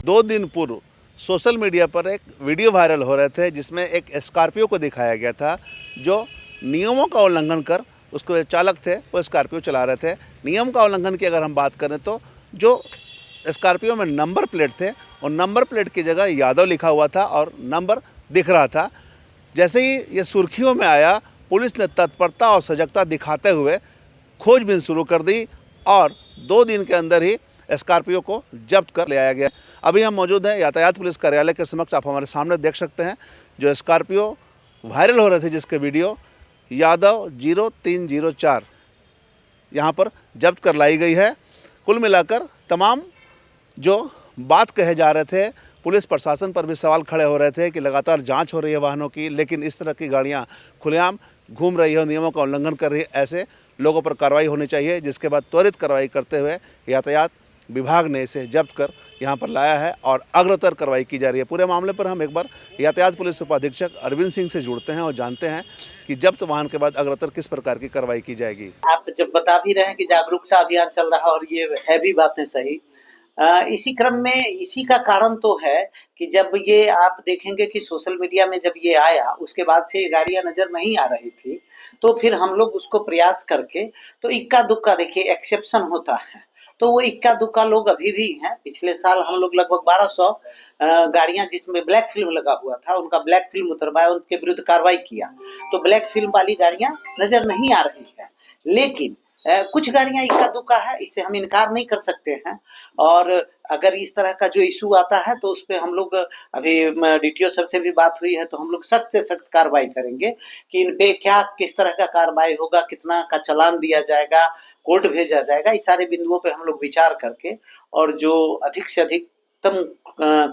दो दिन पूर्व सोशल मीडिया पर एक वीडियो वायरल हो रहे थे जिसमें एक स्कॉर्पियो को दिखाया गया था जो नियमों का उल्लंघन कर उसके जो चालक थे वो स्कॉर्पियो चला रहे थे। नियम का उल्लंघन की अगर हम बात करें तो जो स्कॉर्पियो में नंबर प्लेट थे और नंबर प्लेट की जगह यादव लिखा हुआ था और नंबर दिख रहा था। जैसे ही ये सुर्खियों में आया, पुलिस ने तत्परता और सजगता दिखाते हुए खोजबीन शुरू कर दी और 2 दिन के अंदर ही स्कॉर्पियो को जब्त कर ले आया गया। अभी हम मौजूद हैं यातायात पुलिस कार्यालय के समक्ष। आप हमारे सामने देख सकते हैं जो स्कॉर्पियो वायरल हो रहे थे जिसके वीडियो यादव 0304 यहाँ पर जब्त कर लाई गई है। कुल मिलाकर तमाम जो बात कहे जा रहे थे, पुलिस प्रशासन पर भी सवाल खड़े हो रहे थे कि लगातार जांच हो रही है वाहनों की, लेकिन इस तरह की गाड़ियां खुलेआम घूम रही है, नियमों का उल्लंघन कर रही है, ऐसे लोगों पर कार्रवाई होनी चाहिए। जिसके बाद त्वरित कार्रवाई करते हुए यातायात विभाग ने इसे जब्त कर यहाँ पर लाया है और अग्रतर कार्रवाई की जा रही है। पूरे मामले पर हम एक बार यातायात पुलिस उपाधीक्षक अरविंद सिंह से जुड़ते हैं और जानते हैं कि जब्त वाहन के बाद अग्रतर किस प्रकार की कार्रवाई की जाएगी। आप जब बता भी रहे हैं कि जागरूकता अभियान चल रहा है और ये है भी बातें सही। इसी क्रम में इसी का कारण तो है कि जब ये आप देखेंगे कि सोशल मीडिया में जब ये आया उसके बाद से गाड़ियां नजर नहीं आ रही थी, तो फिर हम लोग उसको प्रयास करके तो इक्का दुक्का, देखिए एक्सेप्शन होता है, तो वो इक्का दुक्का लोग अभी भी हैं। पिछले साल हम लोग लगभग 1200 गाड़ियां जिसमें ब्लैक फिल्म लगा हुआ था उनका ब्लैक फिल्म उतरवाया, उनके विरुद्ध कार्रवाई किया। तो ब्लैक फिल्म वाली गाड़ियां नजर नहीं आ रही है, लेकिन कुछ गाड़ियां इक्का दुक्का है, इससे हम इनकार नहीं कर सकते हैं। और अगर इस तरह का जो इशू आता है तो उस पर हम लोग अभी डीटीओ सर से भी बात हुई है, तो हम लोग सख्त से सख्त कार्रवाई करेंगे कि इन पे क्या किस तरह का कार्रवाई होगा, कितना का चालान दिया जाएगा, कोर्ट भेजा जाएगा। इस सारे बिंदुओं पे हम लोग विचार करके और जो अधिक से अधिकतम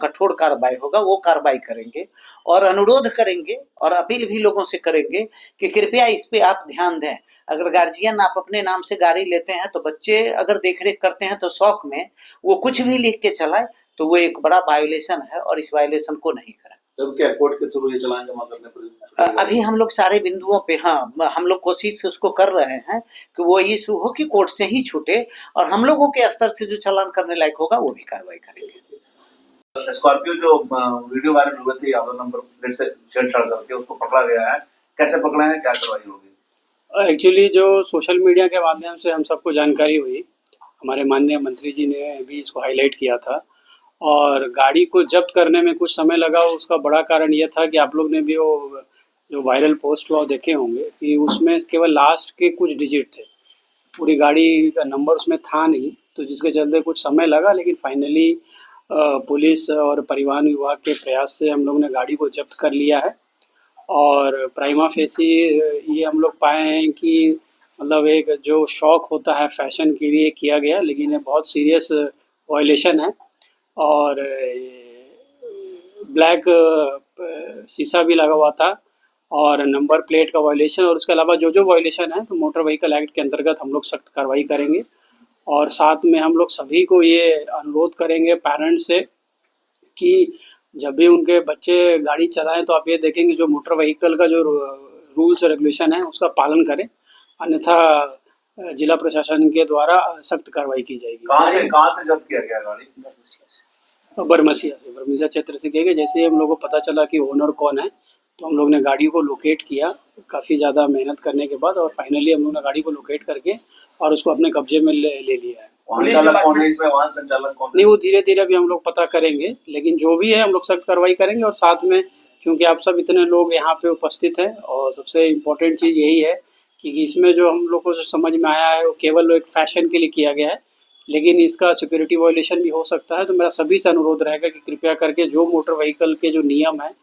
कठोर कार्रवाई होगा वो कार्रवाई करेंगे और अनुरोध करेंगे और अपील भी लोगों से करेंगे कि कृपया इस पे आप ध्यान दें। अगर गार्जियन आप अपने नाम से गाड़ी लेते हैं तो बच्चे अगर देखरेख करते हैं तो शौक में वो कुछ भी लिख के चलाए तो वो एक बड़ा वायोलेशन है और इस वायोलेशन को नहीं करें। तो क्या कोर्ट के थ्रू ये चालान जमा करने पर अभी हम लोग सारे बिंदुओं पे हम लोग कोशिश उसको कर रहे हैं कि वो इशू हो कि कोर्ट से ही छूटे और हम लोगों के स्तर से जो चालान करने लायक होगा वो भी कार्रवाई करेंगे। स्कॉर्पियो जो वीडियो वायरल हुए थे यादव नंबर प्लेट से छेड़छाड़ करके उसको पकड़ा गया है, कैसे पकड़ा है, क्या कार्रवाई होगी? एक्चुअली जो सोशल मीडिया के माध्यम से हम सबको जानकारी हुई, हमारे माननीय मंत्री जी ने भी इसको हाईलाइट किया था और गाड़ी को जब्त करने में कुछ समय लगा। उसका बड़ा कारण ये था कि आप लोग ने भी वो जो वायरल पोस्ट हुआ देखे होंगे कि उसमें केवल लास्ट के कुछ डिजिट थे, पूरी गाड़ी का नंबर उसमें था नहीं, तो जिसके चलते कुछ समय लगा। लेकिन फाइनली पुलिस और परिवहन विभाग के प्रयास से हम लोग ने गाड़ी को जब्त कर लिया है और प्राइमा फेसी ये हम लोग पाए हैं कि मतलब एक जो शौक होता है फैशन के लिए किया गया, लेकिन ये बहुत सीरियस वायलेशन है और ब्लैक शीशा भी लगा हुआ था और नंबर प्लेट का वायलेशन और उसके अलावा जो वायलेशन है तो मोटर व्हीकल एक्ट के अंतर्गत हम लोग सख्त कार्रवाई करेंगे। और साथ में हम लोग सभी को ये अनुरोध करेंगे पेरेंट्स से कि जब भी उनके बच्चे गाड़ी चलाएं तो आप ये देखेंगे जो मोटर व्हीकल का जो रूल्स और रेगुलेशन है उसका पालन करें, अन्यथा जिला प्रशासन के द्वारा सख्त कार्रवाई की जाएगी। कहाँ से जब्त किया गया गाड़ी? बरमसिया क्षेत्र से किया गया। जैसे ही हम लोग को पता चला कि ओनर कौन है तो हम लोग ने गाड़ी को लोकेट किया, काफ़ी ज़्यादा मेहनत करने के बाद, और फाइनली हम लोग ने गाड़ी को लोकेट करके और उसको अपने कब्जे में ले लिया है। वाहन चालक कौन है इसमें, वाहन संचालक कौन है? नहीं, वो धीरे धीरे भी हम लोग पता करेंगे, लेकिन जो भी है हम लोग सख्त कार्रवाई करेंगे। और साथ में चूँकि आप सब इतने लोग यहाँ पे उपस्थित हैं और सबसे इम्पोर्टेंट चीज़ यही है कि इसमें जो हम लोग को जो समझ में आया है वो केवल एक फैशन के लिए किया गया है, लेकिन इसका सिक्योरिटी वायलेशन भी हो सकता है। तो मेरा सभी से अनुरोध रहेगा कि कृपया करके जो मोटर व्हीकल के जो नियम है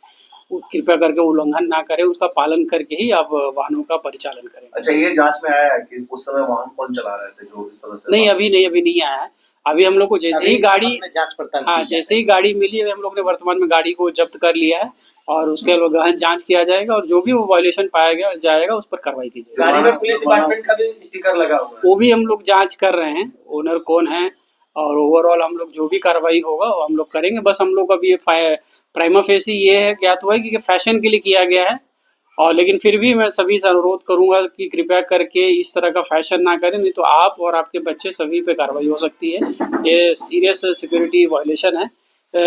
वो कृपया करके उल्लंघन ना करें, उसका पालन करके ही आप वाहनों का परिचालन करें। अच्छा, ये जांच में आया है कि उस समय वाहन कौन चला रहे थे जो इस तरह से? नहीं, अभी नहीं आया है। अभी हम लोग को जैसे ही गाड़ी जांच पड़ताल जैसे ही गाड़ी मिली है हम लोग ने वर्तमान में गाड़ी को जब्त कर लिया है और उसके गहन जांच किया जाएगा और जो भी वो वायलेशन पाया जाएगा उस पर कार्रवाई की जाएगी। गाड़ी में पुलिस डिपार्टमेंट का भी स्टिकर लगा हुआ है, वो भी हम लोग जांच कर रहे हैं, ओनर कौन है और ओवरऑल हम लोग जो भी कार्रवाई होगा वो हम लोग करेंगे। बस हम लोग अभी प्राइमा फेसी ये है ज्ञात हुआ है कि फैशन के लिए किया गया है और लेकिन फिर भी मैं सभी से अनुरोध करूंगा कि कृपया करके इस तरह का फैशन ना करें, नहीं तो आप और आपके बच्चे सभी पे कार्रवाई हो सकती है। ये सीरियस सिक्योरिटी वायलेशन है।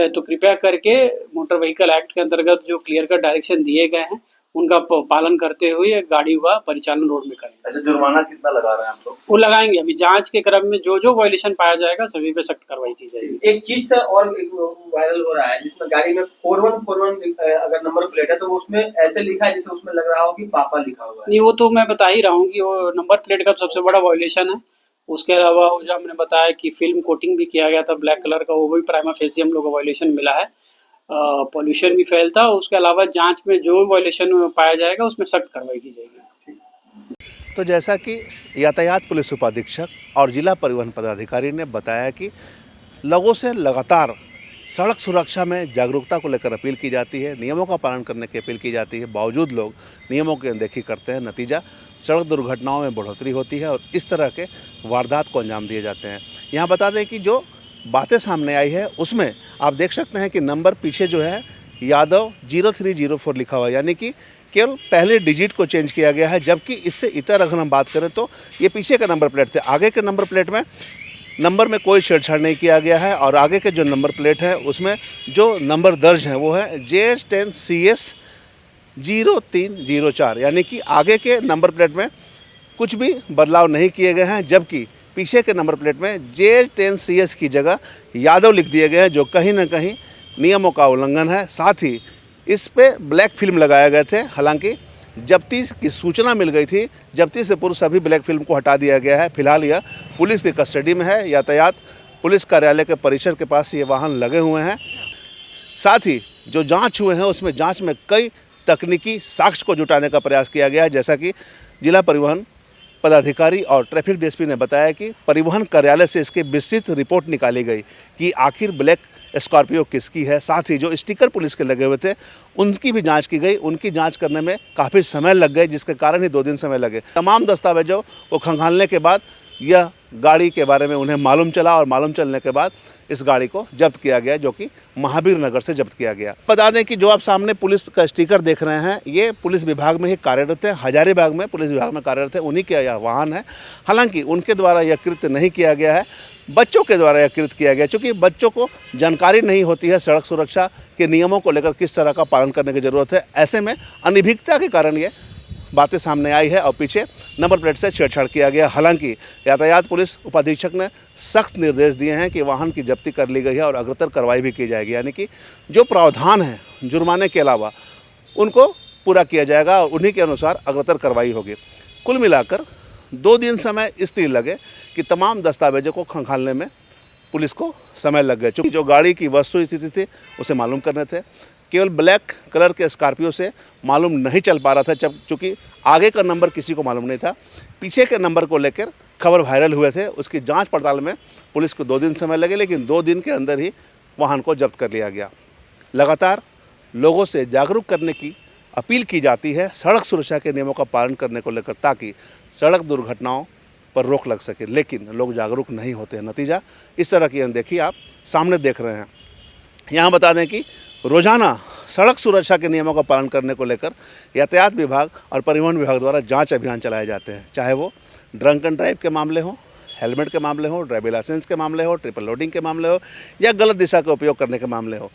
तो कृपया करके मोटर व्हीकल एक्ट के अंतर्गत जो क्लियर कट डायरेक्शन दिए गए हैं उनका पालन करते हुए गाड़ी का परिचालन रोड में करें। अच्छा, जुर्माना कितना लगा रहे हैं आप लोग? वो लगाएंगे, अभी जांच के क्रम में जो वायलेशन पाया जाएगा सभी पे सख्त कार्रवाई की जाएगी। एक चीज सर और वायरल हो रहा है जिसमें गाड़ी में 4141 अगर नंबर प्लेट है तो वो उसमें ऐसे लिखा है जैसे उसमें लग रहा हो कि पापा लिखा हुआ है। नहीं, वो तो मैं बता ही रहा हूँ कि वो नंबर प्लेट का सबसे बड़ा वायलेशन है। उसके अलावा वो जो हमने बताया कि फिल्म कोटिंग भी किया गया था ब्लैक कलर का, वो भी प्राइमा फेसी हम लोग को वायलेशन मिला है। पॉल्यूशन भी फैलता है। उसके अलावा जांच में जो वायलेशन पाया जाएगा उसमें सख्त कार्रवाई की जाएगी। तो जैसा कि यातायात पुलिस उपाधीक्षक और जिला परिवहन पदाधिकारी ने बताया कि लोगों से लगातार सड़क सुरक्षा में जागरूकता को लेकर अपील की जाती है, नियमों का पालन करने की अपील की जाती है, बावजूद लोग नियमों की अनदेखी करते हैं। नतीजा सड़क दुर्घटनाओं में बढ़ोतरी होती है और इस तरह के वारदात को अंजाम दिए जाते हैं। यहाँ बता दें कि जो बातें सामने आई है उसमें आप देख सकते हैं कि नंबर पीछे जो है यादव 0304 लिखा हुआ है, यानी कि केवल पहले डिजिट को चेंज किया गया है। जबकि इससे इतर अगर हम बात करें तो ये पीछे का नंबर प्लेट थे, आगे के नंबर प्लेट में नंबर में कोई छेड़छाड़ नहीं किया गया है और आगे के जो नंबर प्लेट है उसमें जो नंबर दर्ज है वो है JS10CS 0304, यानी कि आगे के नंबर प्लेट में कुछ भी बदलाव नहीं किए गए हैं। जबकि पीछे के नंबर प्लेट में JS10CS की जगह यादव लिख दिए गए हैं, जो कहीं ना कहीं नियमों का उल्लंघन है। साथ ही इस पे ब्लैक फिल्म लगाए गए थे। हालांकि जब्ती की सूचना मिल गई थी, जब्ती से पूर्व सभी ब्लैक फिल्म को हटा दिया गया है। फिलहाल यह पुलिस की कस्टडी में है। यातायात पुलिस कार्यालय के परिसर के पास ये वाहन लगे हुए हैं। साथ ही जो जांच हुए हैं उसमें जांच में कई तकनीकी साक्ष्य को जुटाने का प्रयास किया गया है। जैसा कि जिला परिवहन पदाधिकारी और ट्रैफिक डीएसपी ने बताया कि परिवहन कार्यालय से इसकी विस्तृत रिपोर्ट निकाली गई कि आखिर ब्लैक स्कॉर्पियो किसकी है। साथ ही जो स्टिकर पुलिस के लगे हुए थे उनकी भी जांच की गई। उनकी जांच करने में काफ़ी समय लग गए, जिसके कारण ही 2 दिन समय लगे। तमाम दस्तावेजों को खंगालने के बाद यह गाड़ी के बारे में उन्हें मालूम चला और मालूम चलने के बाद इस गाड़ी को जब्त किया गया, जो कि महावीर नगर से जब्त किया गया। बता दें कि जो आप सामने पुलिस का स्टिकर देख रहे हैं ये पुलिस विभाग में ही कार्यरत है, हजारीबाग में पुलिस विभाग में कार्यरत है, उन्हीं का यह वाहन है। हालांकि उनके द्वारा यह कृत्य नहीं किया गया है, बच्चों के द्वारा यह कृत्य किया गया। चूँकि बच्चों को जानकारी नहीं होती है सड़क सुरक्षा के नियमों को लेकर किस तरह का पालन करने की ज़रूरत है, ऐसे में अनभिज्ञता के कारण ये बातें सामने आई है और पीछे नंबर प्लेट से छेड़छाड़ किया गया। हालांकि यातायात पुलिस उपाधीक्षक ने सख्त निर्देश दिए हैं कि वाहन की जब्ती कर ली गई है और अग्रतर कार्रवाई भी की जाएगी, यानी कि जो प्रावधान है जुर्माने के अलावा उनको पूरा किया जाएगा और उन्हीं के अनुसार अग्रतर कार्रवाई होगी। कुल मिलाकर 2 दिन समय इसलिए लगे कि तमाम दस्तावेजों को खंगालने में पुलिस को समय लग गया। चूँकि जो गाड़ी की वस्तु स्थिति थी उसे मालूम करने थे, केवल ब्लैक कलर के स्कॉर्पियो से मालूम नहीं चल पा रहा था। जब चूँकि आगे का नंबर किसी को मालूम नहीं था, पीछे के नंबर को लेकर खबर वायरल हुए थे। उसकी जांच पड़ताल में पुलिस को 2 दिन समय लगे, लेकिन 2 दिन के अंदर ही वाहन को जब्त कर लिया गया। लगातार लोगों से जागरूक करने की अपील की जाती है सड़क सुरक्षा के नियमों का पालन करने को लेकर, ताकि सड़क दुर्घटनाओं पर रोक लग सके, लेकिन लोग जागरूक नहीं होते हैं। नतीजा इस तरह की अनदेखी आप सामने देख रहे हैं। यहाँ बता दें कि रोजाना सड़क सुरक्षा के नियमों का पालन करने को लेकर यातायात विभाग और परिवहन विभाग द्वारा जांच अभियान चलाए जाते हैं, चाहे वो ड्रंक एंड ड्राइव के मामले हों, हेलमेट के मामले हों, ड्राइविंग लाइसेंस के मामले हो, ट्रिपल लोडिंग के मामले हो या गलत दिशा का उपयोग करने के मामले हो।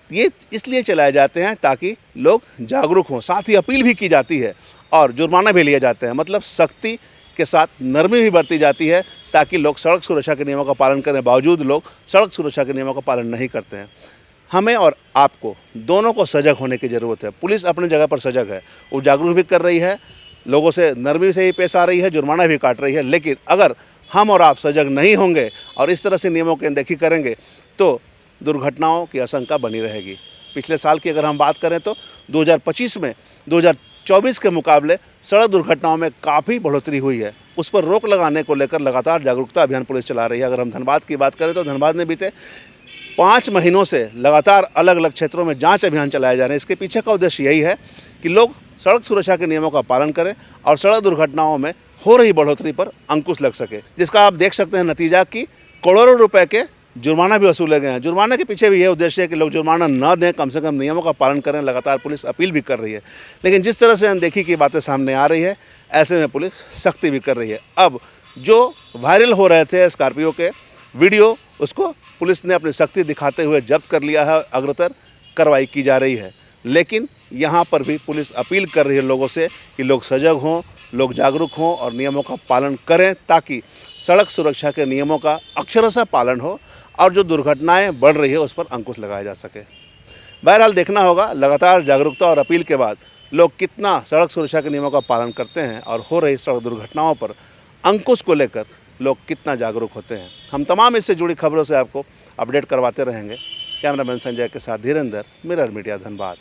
ये इसलिए चलाए जाते हैं ताकि लोग जागरूक हों। साथ ही अपील भी की जाती है और जुर्माना भी लिए जाते हैं, मतलब सख्ती के साथ नरमी भी बरती जाती है ताकि लोग सड़क सुरक्षा के नियमों का पालन करें। बावजूद लोग सड़क सुरक्षा के नियमों का पालन नहीं करते हैं। हमें और आपको दोनों को सजग होने की ज़रूरत है। पुलिस अपनी जगह पर सजग है, वो जागरूक भी कर रही है, लोगों से नरमी से ही पेश आ रही है, जुर्माना भी काट रही है। लेकिन अगर हम और आप सजग नहीं होंगे और इस तरह से नियमों की अनदेखी करेंगे तो दुर्घटनाओं की आशंका बनी रहेगी। पिछले साल की अगर हम बात करें तो 2025 में 2024 के मुकाबले सड़क दुर्घटनाओं में काफ़ी बढ़ोतरी हुई है। उस पर रोक लगाने को लेकर लगातार जागरूकता अभियान पुलिस चला रही है। अगर हम धनबाद की बात करें तो धनबाद में बीते 5 महीनों से लगातार अलग अलग क्षेत्रों में जांच अभियान चलाए जा रहे हैं। इसके पीछे का उद्देश्य यही है कि लोग सड़क सुरक्षा के नियमों का पालन करें और सड़क दुर्घटनाओं में हो रही बढ़ोतरी पर अंकुश लग सके, जिसका आप देख सकते हैं नतीजा कि करोड़ों रुपए के जुर्माना भी वसूले गए हैं। जुर्माने के पीछे भी यह उद्देश्य है कि लोग जुर्माना न दें, कम से कम नियमों का पालन करें। लगातार पुलिस अपील भी कर रही है, लेकिन जिस तरह से अनदेखी की बातें सामने आ रही है, ऐसे में पुलिस सख्ती भी कर रही है। अब जो वायरल हो रहे थे स्कॉर्पियो के वीडियो, उसको पुलिस ने अपनी सख्ती दिखाते हुए जब्त कर लिया है। अग्रतर कार्रवाई की जा रही है, लेकिन यहाँ पर भी पुलिस अपील कर रही है लोगों से कि लोग सजग हों, लोग जागरूक हों और नियमों का पालन करें, ताकि सड़क सुरक्षा के नियमों का अक्षरशः पालन हो और जो दुर्घटनाएं बढ़ रही है उस पर अंकुश लगाया जा सके। बहरहाल देखना होगा लगातार जागरूकता और अपील के बाद लोग कितना सड़क सुरक्षा के नियमों का पालन करते हैं और हो रही सड़क दुर्घटनाओं पर अंकुश को लेकर लोग कितना जागरूक होते हैं। हम तमाम इससे जुड़ी खबरों से आपको अपडेट करवाते रहेंगे। कैमरामैन संजय के साथ धीरेंद्र, मिरर मीडिया, धनबाद।